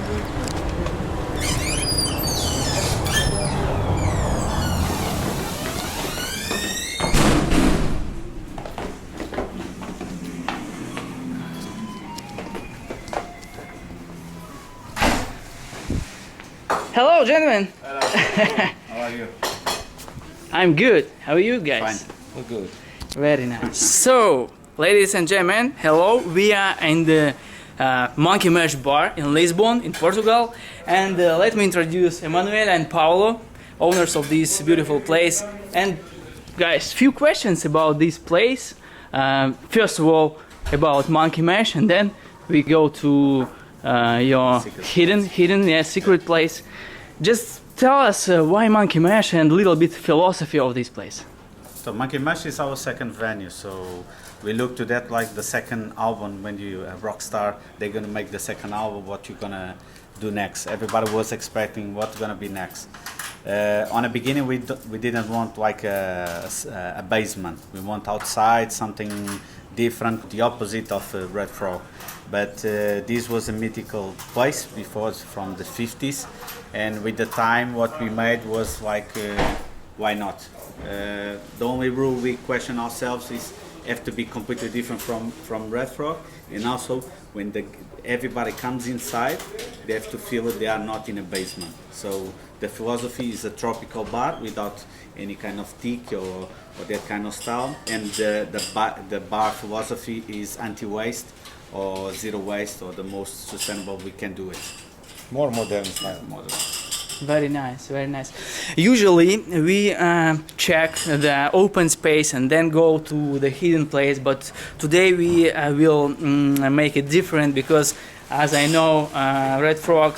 Hello, gentlemen. Hello. How are you? I'm good. How are you guys? Fine. We're good. Very nice. So, ladies and gentlemen, hello. We are in the Monkey Mash bar in Lisbon, in Portugal. And let me introduce Emmanuel and Paulo, owners of this beautiful place. And guys, few questions about this place. First of all, about Monkey Mash, and then we go to your hidden secret place. Just tell us why Monkey Mash and a little bit philosophy of this place. So Monkey Mash is our second venue, so we look to that like the second album. When you a rock star, they're gonna make the second album. What you're gonna do next? Everybody was expecting what's gonna be next. On the beginning, we didn't want like a basement. We want outside something different, the opposite of Red Frog. But this was a mythical place before, from the 50s, and with the time what we made was like why not? The only rule we question ourselves is have to be completely different from Red Frog, and also when everybody comes inside, they have to feel that they are not in a basement. So the philosophy is a tropical bar without any kind of teak or that kind of style, and the bar philosophy is anti-waste or zero waste, or the most sustainable we can do it. More modern style. Modern. Very nice, very nice. Usually we check the open space and then go to the hidden place, but today we will make it different because, as I know, Red Frog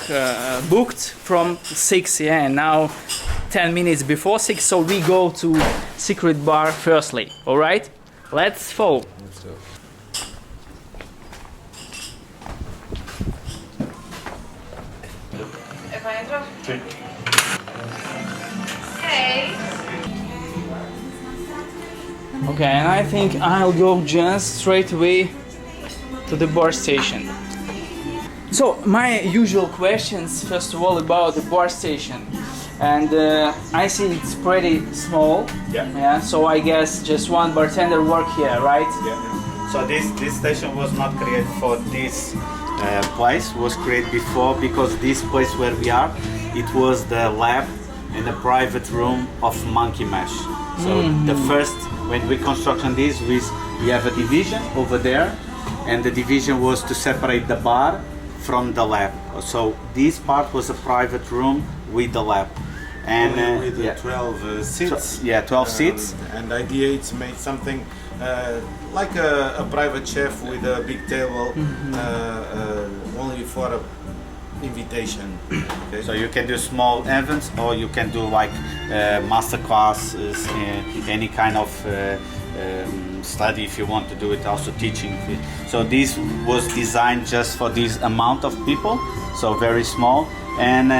booked from 6, yeah, and now 10 minutes before 6, so we go to secret bar firstly. All right, let's follow. Let's go. Hey. Okay, and I think I'll go just straight away to the bar station. So, my usual questions, first of all, about the bar station. And I see it's pretty small. Yeah. So I guess just one bartender work here, right? Yeah. So this station was not created for this place. Was created before, because this place where we are, it was the lab and the private room of Monkey Mash. So the first, when we construction this, we have a division over there, and the division was to separate the bar from the lab. So this part was a private room with the lab. And with yeah. 12 seats. 12 seats. And the idea is to make something like a private chef with a big table, only for a invitation. Okay? So you can do small events, or you can do like master classes, any kind of study if you want to do it, also teaching. So this was designed just for this amount of people, so very small, and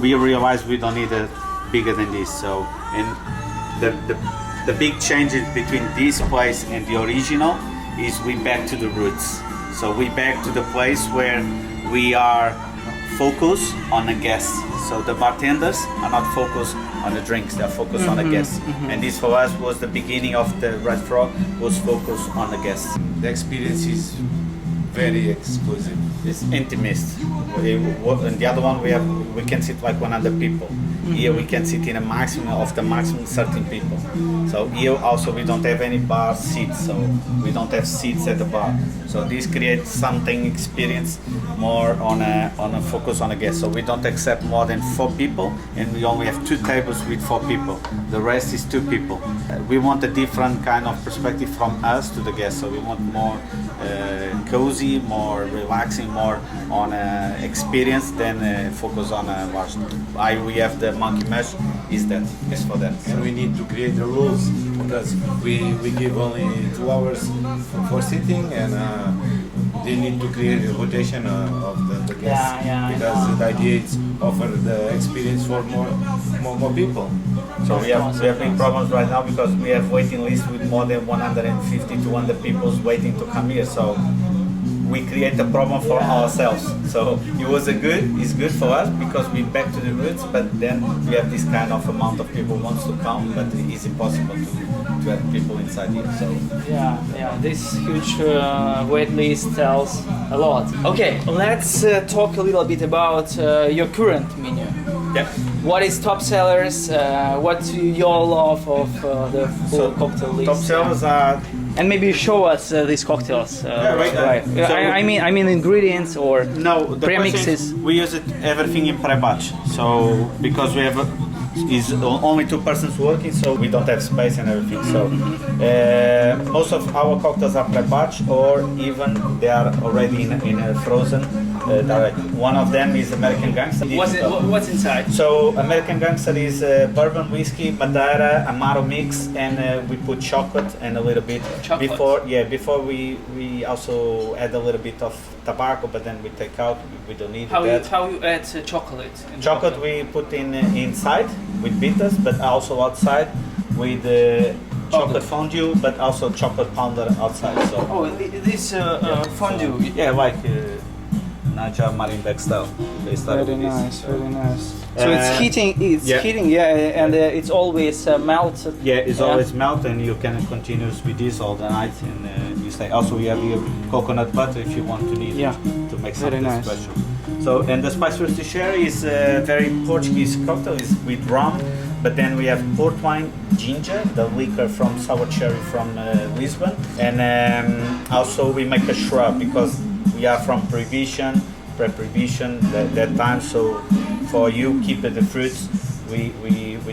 we realized we don't need it bigger than this. So, and the big changes between this place and the original is we back to the roots. So we back to the place where we are focused on the guests. So the bartenders are not focused on the drinks, they're focused on the guests. And this for us was the beginning of the Red Frog, was focused on the guests. The experience is very exclusive. It's intimate. And the other one we can sit like 100 people. Here we can sit in a maximum of the maximum 13 people. So here also we don't have any bar seats, so we don't have seats at the bar. So this creates something experience more on a focus on a guest. So we don't accept more than 4 people, and we only have 2 tables with 4 people. The rest is 2 people. We want a different kind of perspective from us to the guests. So we want more cozy, more relaxing, more on experience than focus on large. Why we have the Monkey Mash is for that. And we need to create the rules, because we give only 2 hours for sitting, and they need to create a rotation of the guests, because the idea is offer the experience for more people. So we have big problems right now, because we have waiting lists with more than 150, 200 people waiting to come here. So we create a problem for ourselves. So it's good for us because we're back to the roots, but then we have this kind of amount of people wants to come, but it's impossible to have people inside here. So this huge wait list tells a lot. Okay, let's talk a little bit about your current menu. yeah. What is top sellers? What your love of the full cocktail list? Top sellers are and maybe show us these cocktails. right. So I mean ingredients or no the premixes. We use it everything in pre-batch. So because we have is only 2 persons working, so we don't have space and everything. So most of our cocktails are pre-batch, or even they are already in a frozen. Direct. One of them is American Gangster. What's inside? So American Gangster is bourbon, whiskey, Madeira, Amaro mix, and we put chocolate and a little bit. Chocolate. Before we also add a little bit of tobacco, but then we take out. We don't need that. How you add chocolate? Chocolate we put inside with bitters, but also outside with chocolate fondue, but also chocolate pounder outside. So this fondue. yeah, like. Naja Marienberg style. They started Very with nice, this. very nice. So it's heating, and it's always melted. Yeah, it's always melt, and you can continue with this all the night, and you stay. Also, we have here coconut butter if you want to need it to make something special. So, and the spice roasty sherry is a very Portuguese cocktail. It's with rum, but then we have port wine, ginger, the liquor from sour cherry from Lisbon, and also we make a shrub because we are from pre-prohibition that time. So for you keep the fruits, we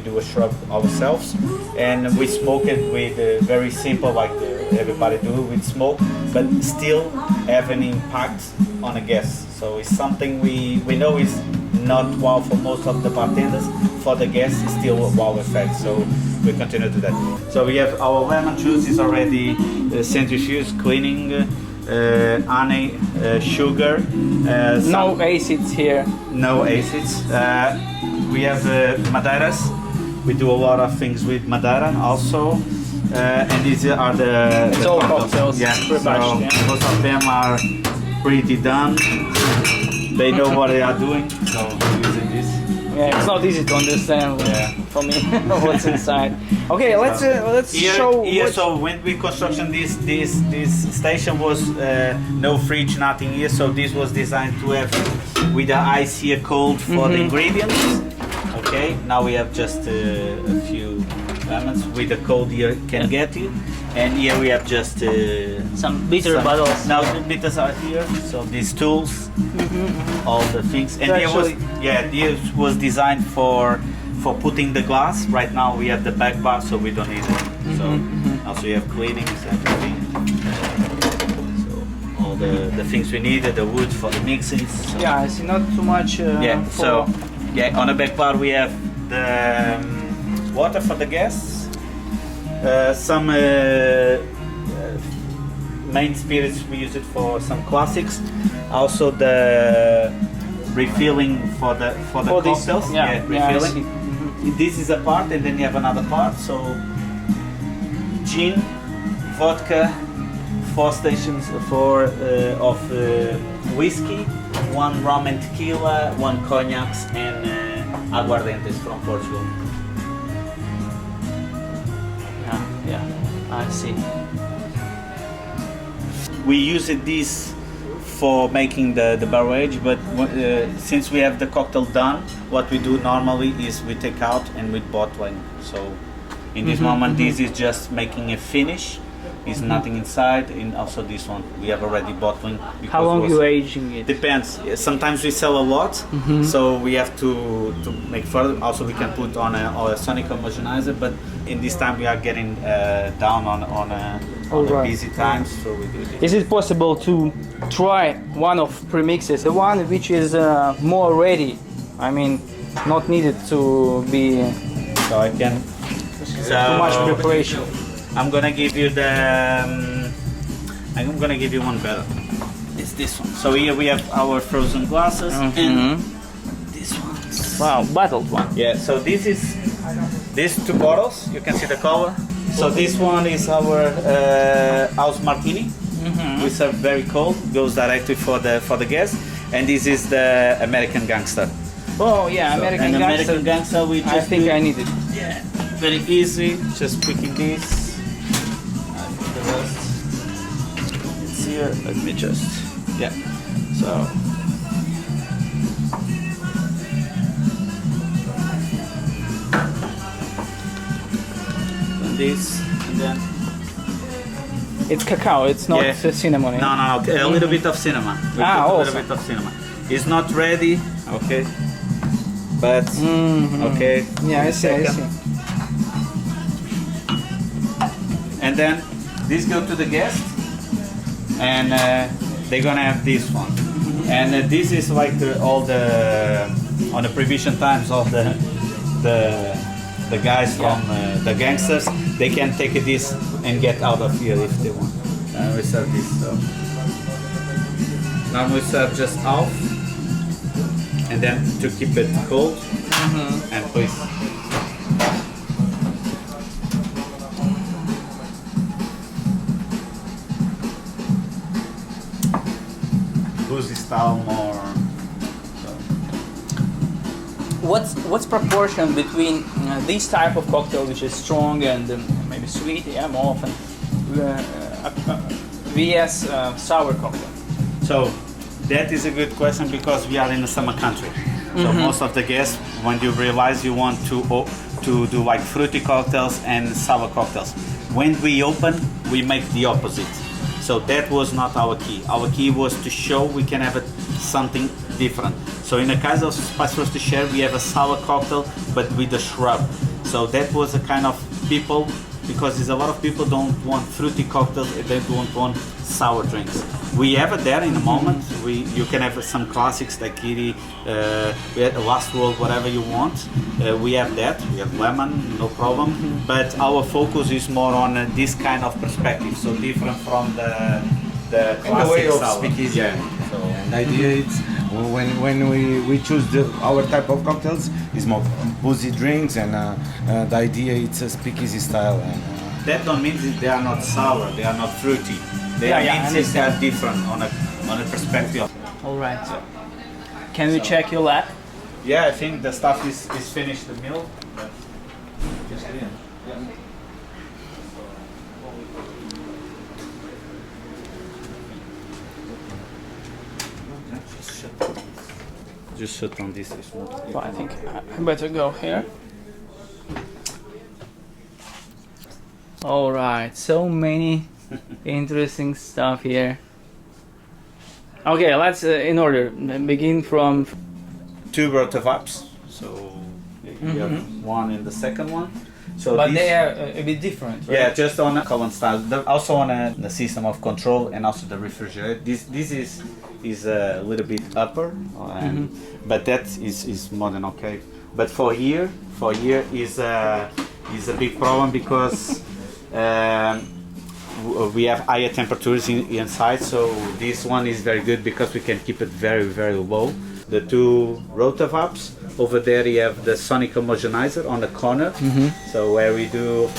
do a shrub ourselves, and we smoke it with very simple, like everybody do with smoke, but still have an impact on the guests. So it's something we know is not wow for most of the bartenders. For the guests, it's still a wow effect. So we continue to that. So we have our lemon juice is already centrifuged, cleaning. Honey, sugar. No acids here. No acids. We have Madeiras. We do a lot of things with Madeira also. And these are the cocktails. Yeah, so most of them are pretty done. They know what they are doing, so using this. Yeah, it's not easy to understand for me what's inside. Okay, let's show. Here, so when we construction this station was no fridge, nothing here. So this was designed to have with the ice here cold for the ingredients. Okay, now we have just a few lemons with the cold here can get you, and here we have just some bitter bottles. Now the bitters are here, so these tools, all the things, and this was designed for putting the glass. Right now we have the back bar, so we don't need it. So also you have cleanings, everything. So all the things we needed, the wood for the mixing. So. Yeah, I see not too much. On the back bar we have the water for the guests, some main spirits we use it for some classics. Also the refilling for the cocktails. Refilling. This is a part, and then you have another part. So gin, vodka, 4 stations of whiskey, 1 rum and tequila, 1 cognacs, and aguardientes from Portugal. Yeah, I see. We use this for making the beverage, but since we have the cocktail done, what we do normally is we take out and we bottling. So in this moment, this is just making a finish. Is nothing inside, and also this one we have already bottling. How long you aging it? Depends. Sometimes we sell a lot, so we have to make further. Also, we can put on a sonic homogenizer, but in this time we are getting down on the busy times, so we do this. Is it possible to try one of premixes, the one which is more ready? I mean, not needed to be so I can. Too much preparation. I'm gonna give you I'm gonna give you one better. It's this one. So here we have our frozen glasses and this one. Wow, bottled one. Yeah. So this is these 2 bottles. You can see the color. So this one is our house martini. we serve very cold, goes directly for the guest. And this is the American Gangster. Oh yeah, American Gangster. American Gangster, we just I think I need it. Yeah, very easy. Just picking this. The rest. It's here. Let me just. Yeah. So. And this, and then. It's cacao. It's not cinnamon. No, a little bit of cinnamon. We put a little bit of cinnamon. It's not ready, okay? But okay. Yeah, I see. And then this go to the guest, and they're gonna have this one. And this is like all the on the prohibition times of the guys from the gangsters. They can take this and get out of here if they want. And we serve this. So. Now we serve just half, and then to keep it cold, and please. Boozy style more. What's proportion between this type of cocktail, which is strong and maybe sweet, more often, vs sour cocktail? So that is a good question because we are in a summer country. So most of the guests, when you realize you want to do like fruity cocktails and sour cocktails, when we open, we make the opposite. So that was not our key. Our key was to show we can have something different. So in the case of Spice Roast to Share, we have a sour cocktail, but with a shrub. So that was a kind of people, because there's a lot of people don't want fruity cocktails, they don't want sour drinks. We have it there in a moment. You can have some classics like Kitty, Last World, whatever you want. We have that. We have lemon, no problem. But our focus is more on this kind of perspective, so different from the classic way of sour. speakeasy. Yeah. So the idea is when we choose our type of cocktails is more boozy drinks, and the idea it's a speakeasy style. And, that don't mean that they are not sour, they are not fruity. They are different on a perspective. All right. Can we check your lab? Yeah, I think the stuff is finished, the meal. Just shut on this. Well, I think I better go here. All right, so many interesting stuff here. Okay, let's in order begin from 2 rotovapes. So you have one and the second one. So but they are a bit different, right? Yeah, just on a common style. Also on the system of control and also the refrigerator. This is a little bit upper, but that is more than okay. But for here is a big problem because we have higher temperatures inside. So this one is very good because we can keep it very, very low. The 2 rotovapes. Over there you have the sonic homogenizer on the corner. So where we do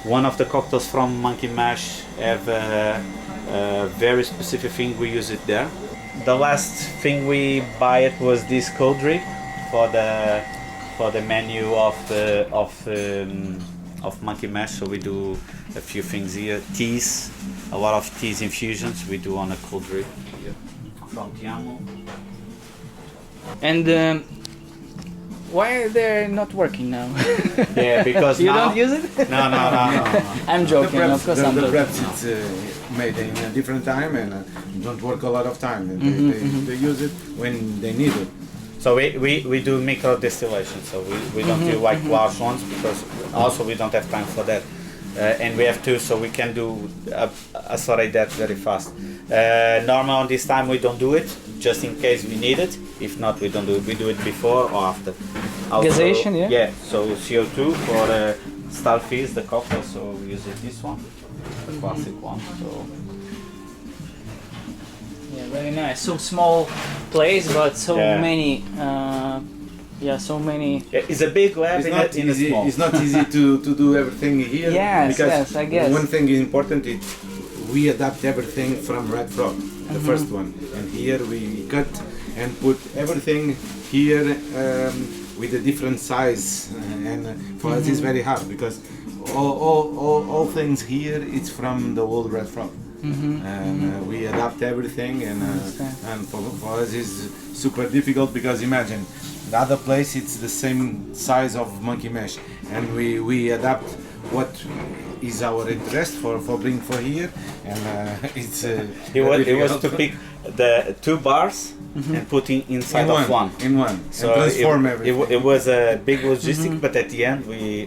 one of the cocktails from Monkey Mash have a very specific thing, we use it there. The last thing we buy it was this cold drink for the menu of Monkey Mash. So we do a few things here, teas, a lot of teas infusions we do on a cold drink here from Tiamo. And why are they not working now? Yeah, because you now, don't use it? No. I'm joking. Of course, I'm the joking. preps it's made in a different time and don't work a lot of time. And they use it when they need it. So we do micro distillation. So we don't do like large ones because also we don't have time for that. And we have 2, so we can do accelerate that very fast. Normal on this time we don't do it, just in case we need it. If not, we don't do it. We do it before or after. Also, Gazation, yeah? Yeah, so CO2 for Starfish, the cocktail, so we use this one, the classic one. So. Yeah, very nice. So small place, but so many. So many. Yeah, it's a big lab It's not easy. It's not easy to do everything here. Yes, because yes, I guess. one thing is important. we adapt everything from Red Frog, the first one, and here we cut and put everything here with a different size, and for us it's very hard because all things here it's from the old Red Frog. And we adapt everything, and for us is super difficult because imagine the other place it's the same size of monkey mesh, and we adapt what is our interest for bring for here, and it's it was to pick the two bars and putting inside of one. In one. So and transform everything. it was a big logistic, but at the end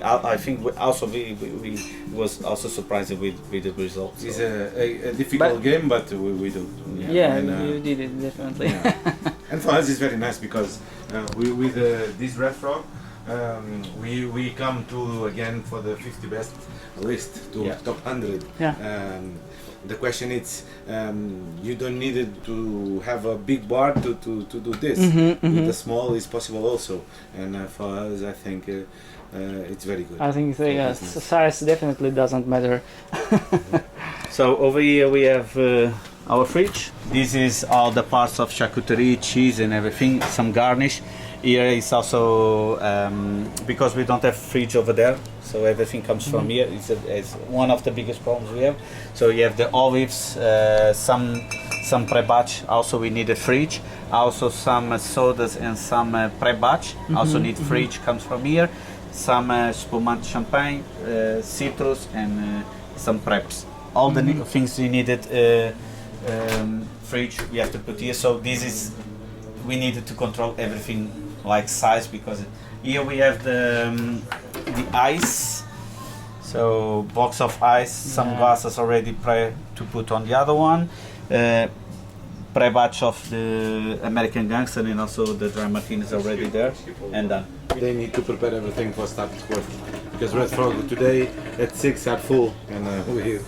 I think we was also surprised with the results. It's a difficult game, but we do. Yeah, and, you did it definitely. Yeah. And for us it's very nice because we with this Red Frog we come to again for the 50 best list to top 100. Yeah. The question is, you don't need it to have a big bar to do this. With the small is possible also, and for us I think it's very good. I think size definitely doesn't matter. So over here we have our fridge. This is all the parts of charcuterie, cheese and everything, some garnish. Here is also, because we don't have fridge over there, so everything comes from here. It's one of the biggest problems we have. So you have the olives, some pre-batch, also we need a fridge. Also some sodas and some pre-batch, also need fridge, comes from here. Some spumante champagne, citrus and some preps. All the things you needed, fridge we have to put here. So this is, we needed to control everything like size, because here we have the ice, so box of ice, some glasses already pre to put on the other one, pre-batch of the American Gangster, and also the dry martinis already there and done. They need to prepare everything for start work because Red Frog today at 6 are full, and we're here.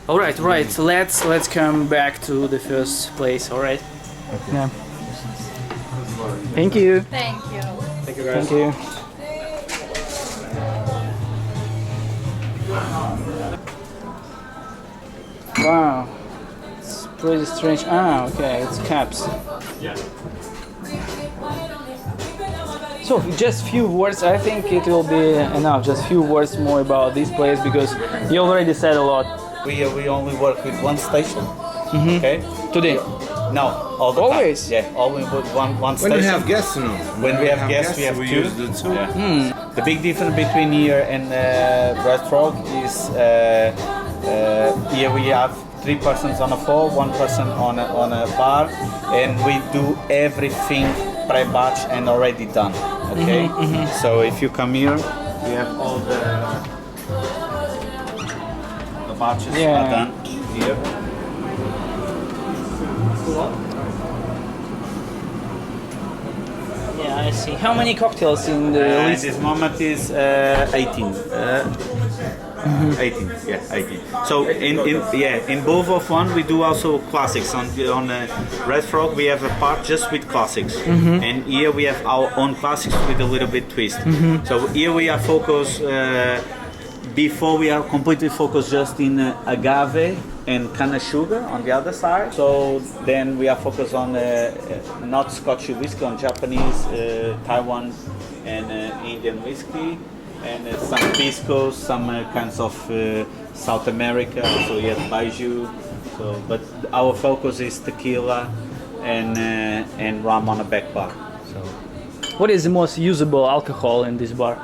All right. So let's come back to the first place. All right. Okay. Yeah. Thank you. Thank you. Thank you guys. Thank you. Wow, it's pretty strange. Ah, okay, it's caps. Yeah. So just few words. I think it will be enough. Just few words more about this place because you already said a lot. We only work with one station. Okay. Today. No, all the Always? time. Yeah, always with one station. When we have guests, no. When we have guests, we have two. use the two. Yeah. The big difference between here and Red Frog is here we have 3 persons on a floor, 1 person on a bar, and we do everything pre-batch and already done. Okay. So if you come here, we have all the batches are done here. Yeah, I see. How many cocktails in the list? This moment is 18. 18, yeah, 18. So in both of one we do also classics. On Red Frog we have a part just with classics, and here we have our own classics with a little bit twist. So here we are focused. Before we are completely focused just in agave and canna sugar on the other side. So then we are focused on not Scotch whiskey, on Japanese, Taiwan and Indian whiskey, and some piscos, some kinds of South America. So we have baijiu. So, but our focus is tequila and rum on a back bar. So What is the most usable alcohol in this bar?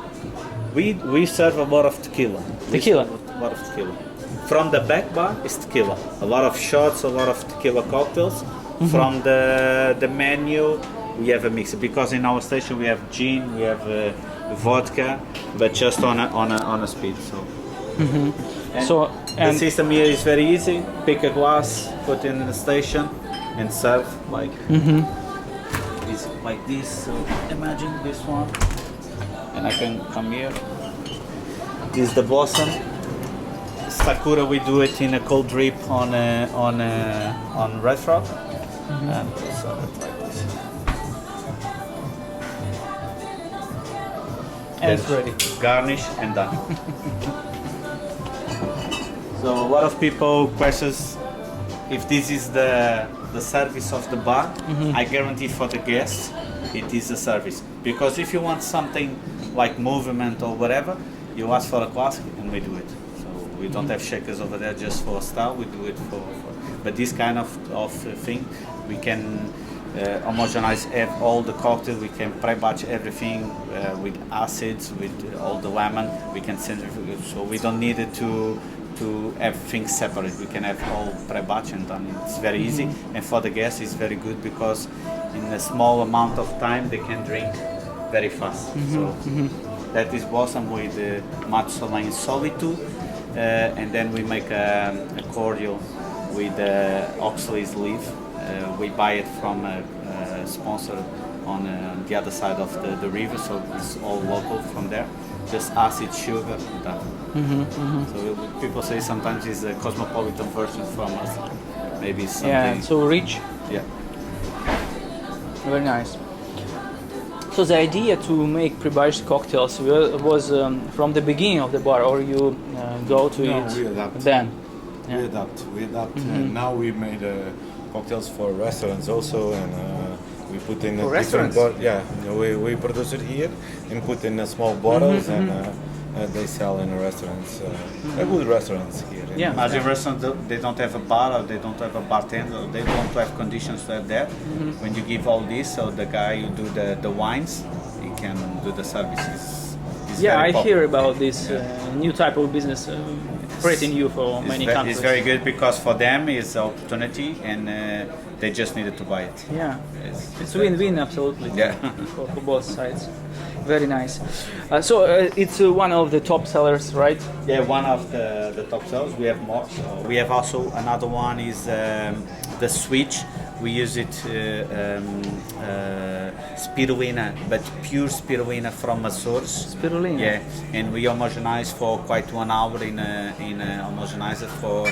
we serve a lot of tequila. Tequila? A lot of tequila. From the back bar is tequila. A lot of shots, a lot of tequila cocktails. From the menu, we have a mix. Because in our station we have gin, we have vodka, but just on a speed. So. The system here is very easy. Pick a glass, put it in the station, and serve like like this. So imagine this one, and I can come here. This is the blossom. Sakura, we do it in a cold drip on Red Frog, and serve it like this. And it's ready. Garnish and done. So a lot of people questions if this is the service of the bar, I guarantee for the guests it is a service. Because if you want something like movement or whatever, you ask for a classic and we do it. So we don't have shakers over there just for style, we do it for but this kind of thing, we can homogenize all the cocktail, we can pre-batch everything with acids, with all the lemon, we can centrifuge, so we don't need it to have things separate. We can have all pre-batch and done. It's very easy, and for the guests it's very good because in a small amount of time they can drink very fast. So that is awesome with the Matzola Solitude, and then we make a cordial with Oxley's leaf. We buy it from a sponsor on the other side of the river, so it's all local from there. Just acid, sugar, and done. So people say sometimes it's a cosmopolitan version from us. Maybe something. Yeah, so rich. Yeah. Very nice. So the idea to make pre-batched cocktails was from the beginning of the bar, or you go to it we adapt. then? We adapt. And now we made cocktails for restaurants also, and we put in For a different restaurants? we produce it here and put in small bottles, and they sell in restaurants, good restaurants here. Yeah. As a restaurant, they don't have a bar, or they don't have a bartender, they don't have conditions to have that. When you give all this, so the guy who do the wines, he can do the services. It's Yeah, very I popular. hear about this new type of business pretty new for many countries. It's very good because for them it's an opportunity, and they just needed to buy it. Yeah, It's it's win-win absolutely. Yeah. for both sides. Very nice. So it's one of the top sellers, right? Yeah, one of the top sellers. We have more. So we have also another one is the switch. We use it spirulina, but pure spirulina from a source. Spirulina. Yeah, and we homogenize for quite 1 hour in a homogenizer for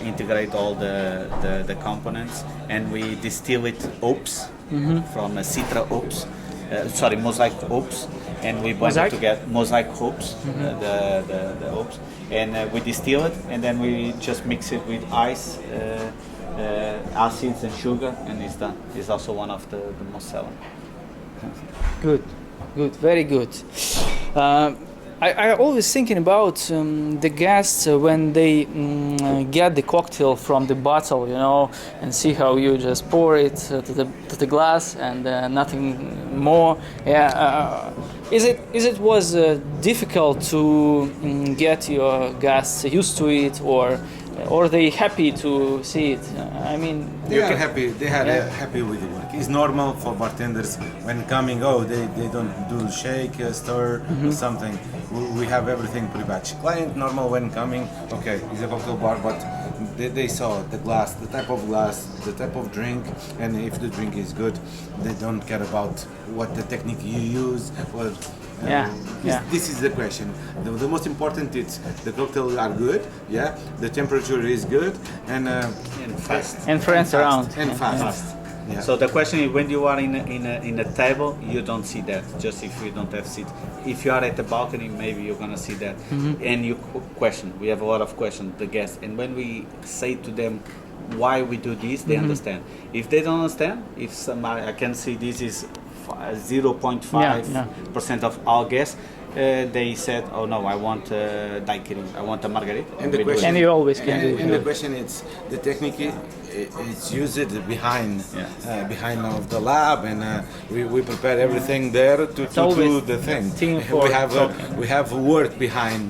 integrate all the components, and we distill it hops from citra hops. Mosaic hops, and we blend Mosaic? it together. Mosaic hops, the hops, and we distill it, and then we just mix it with ice, acids, and sugar, and it's done. It's also one of the most selling. Good, very good. I always thinking about the guests when they get the cocktail from the bottle, you know, and see how you just pour it to the glass and nothing more. Yeah, is it was difficult to get your guests used to it, or they happy to see it? I mean, They are happy. They are happy with the work. It's normal for bartenders when coming. Oh, they don't do shake, stir, or something. We have everything pre-batch. Client normal when coming. Okay, it's a cocktail bar, but they saw the glass, the type of drink, and if the drink is good, they don't care about what the technique you use. Or, This is the question. The most important is the cocktails are good. Yeah, the temperature is good, and Fast. and friends around. and fast. Yeah. So the question is, when you are in a table, you don't see that. Just if you don't have seat. If you are at the balcony, maybe you're gonna see that. And you question. We have a lot of questions, the guests, and when we say to them why we do this, they understand. If they don't understand, if somebody, I can see this is 0.5% of our guests. They said, "Oh no, I want daiquiri. I want a margarita." And the question, And you always can do and it. the question is, the technique it's used behind of the lab, and we prepare everything there to do always the thing. team for We have work behind,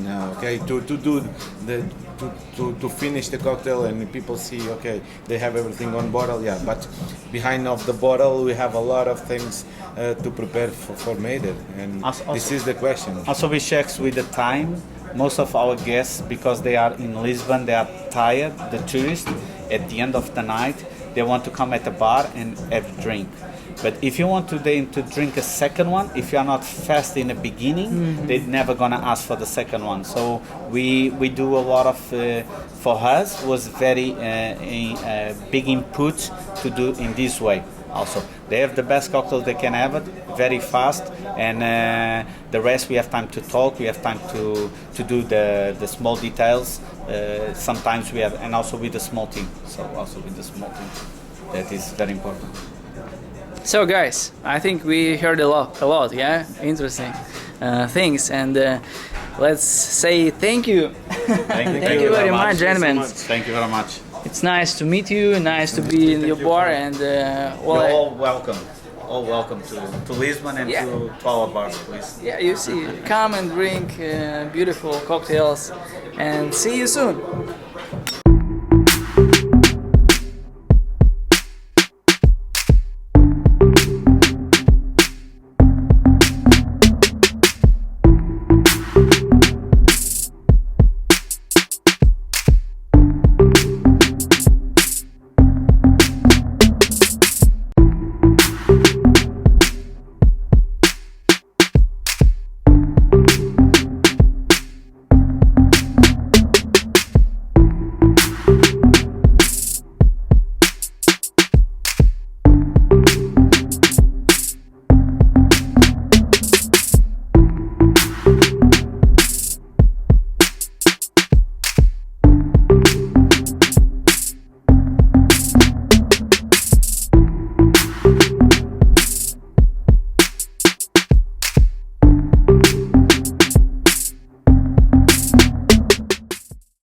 to do to finish the cocktail, and people see, okay, they have everything on bottle, but behind of the bottle we have a lot of things to prepare for made it, and this is the question. Also, we check with the time. Most of our guests, because they are in Lisbon, they are tired. The tourists, at the end of the night, they want to come at the bar and have a drink. But if you want to drink a second one, if you are not fast in the beginning, they're never gonna ask for the second one. So we do a lot of. For us, was very big input to do in this way. Also, they have the best cocktails they can have, it very fast, and the rest we have time to talk. We have time to do the small details. Sometimes we have, and also with the small team. So also with the small team, that is very important. So guys, I think we heard a lot, yeah, interesting things, and let's say thank you. Thank you very much, gentlemen. Thank you very much. It's nice to meet you, nice to be in your bar, and You're all welcome. All welcome to Lisbon and to our bars, please. yeah, you see, come and drink beautiful cocktails, and see you soon.